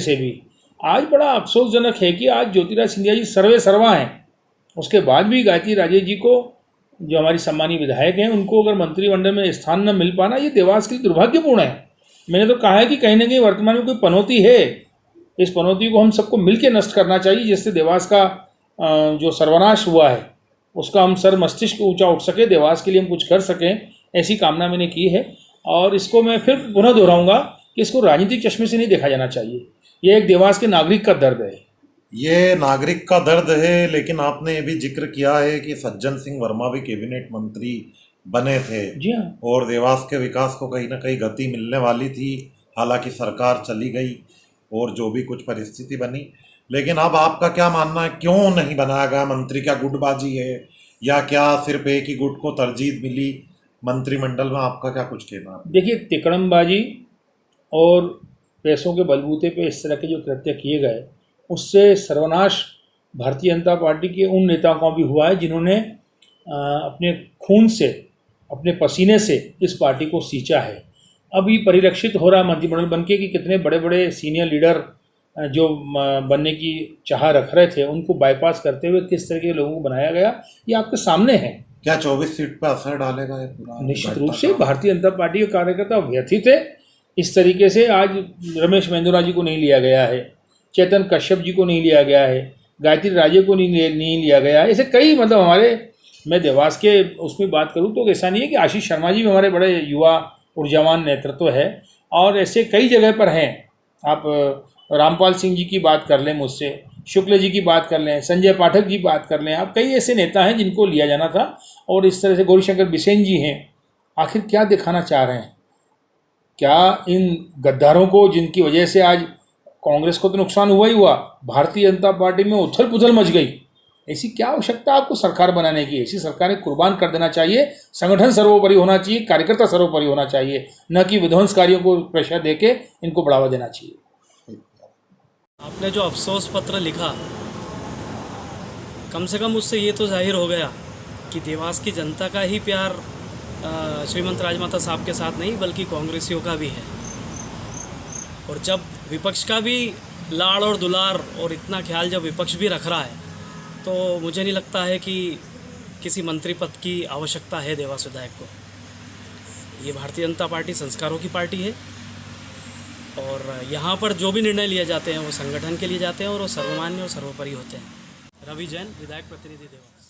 से भी आज बड़ा अफसोसजनक है कि आज ज्योतिराज सिंधिया जी सर्वे सर्वा हैं, उसके बाद भी गायत्री राजे जी को, जो हमारी सम्मानीय विधायक हैं, उनको अगर मंत्रिमंडल में स्थान न मिल पाना ये देवास के लिए दुर्भाग्यपूर्ण है। मैंने तो कहा है कि कहीं ना कहीं वर्तमान में कोई पनौती है, इस पनौती को हम सबको मिलकर नष्ट करना चाहिए, जिससे देवास का जो सर्वनाश हुआ है उसका हम सर मस्तिष्क ऊंचा उठ सके, देवास के लिए हम कुछ कर सकें, ऐसी कामना मैंने की है। और इसको मैं फिर पुनः दोहराऊंगा कि इसको राजनीतिक चश्मे से नहीं देखा जाना चाहिए, यह एक देवास के नागरिक का दर्द है। ये नागरिक का दर्द है, लेकिन आपने ये भी जिक्र किया है कि सज्जन सिंह वर्मा भी कैबिनेट मंत्री बने थे। जी हाँ। और देवास के विकास को कहीं ना कहीं गति मिलने वाली थी, हालांकि सरकार चली गई और जो भी कुछ परिस्थिति बनी। लेकिन अब आपका क्या मानना है, क्यों नहीं बनाया गया मंत्री? क्या गुटबाजी है या क्या सिर्फ एक ही गुट को तरजीह मिली मंत्रिमंडल में? आपका क्या कुछ कहना है? देखिए, तिकड़मबाजी और पैसों के बलबूते पे इस तरह के जो कृत्य किए गए, उससे सर्वनाश भारतीय जनता पार्टी के उन नेताओं का भी हुआ है जिन्होंने अपने खून से, अपने पसीने से इस पार्टी को सींचा है। अभी परिलक्षित हो रहा मंत्रिमंडल बनके कि कितने बड़े बड़े सीनियर लीडर जो बनने की चाह रख रहे थे, उनको बाईपास करते हुए किस तरह के लोगों को बनाया गया, ये आपके सामने है। क्या 24 सीट पर असर डालेगा ये पूरा? निश्चित रूप से भारतीय जनता पार्टी के कार्यकर्ता व्यथित है इस तरीके से। आज रमेश मेंदोरा जी को नहीं लिया गया है, चेतन कश्यप जी को नहीं लिया गया है, गायत्री राजे को नहीं लिया गया है, ऐसे कई, मतलब हमारे, मैं देवास के उसमें बात करूं तो ऐसा नहीं है कि आशीष शर्मा जी भी हमारे बड़े युवा ऊर्जावान नेतृत्व है, और ऐसे कई जगह पर हैं। आप रामपाल सिंह जी की बात कर लें, मुझसे शुक्ल जी की बात कर लें, संजय पाठक जी बात कर लें, आप कई ऐसे नेता हैं जिनको लिया जाना था। और इस तरह से गौरीशंकर बिसेन जी हैं। आखिर क्या दिखाना चाह रहे हैं? क्या इन गद्दारों को, जिनकी वजह से आज कांग्रेस को तो नुकसान हुआ ही हुआ, भारतीय जनता पार्टी में उथल पुथल मच गई, ऐसी क्या आवश्यकता आपको सरकार बनाने की? ऐसी सरकारें कुर्बान कर देना चाहिए। संगठन सर्वोपरि होना चाहिए, कार्यकर्ता सर्वोपरि होना चाहिए, न कि विध्वंसकारियों को प्रेशर देके इनको बढ़ावा देना चाहिए। आपने जो अफसोस पत्र लिखा, कम से कम उससे ये तो जाहिर हो गया कि देवास की जनता का ही प्यार श्रीमंत राजमाता साहब के साथ नहीं बल्कि कांग्रेसियों का भी है। और जब विपक्ष का भी लाड़ और दुलार और इतना ख्याल जब विपक्ष भी रख रहा है, तो मुझे नहीं लगता है कि किसी मंत्री पद की आवश्यकता है देवास विधायक को। ये भारतीय जनता पार्टी संस्कारों की पार्टी है, और यहाँ पर जो भी निर्णय लिए जाते हैं वो संगठन के लिए जाते हैं और वो सर्वमान्य और सर्वोपरि होते हैं। रवि जैन, विधायक प्रतिनिधि देवास।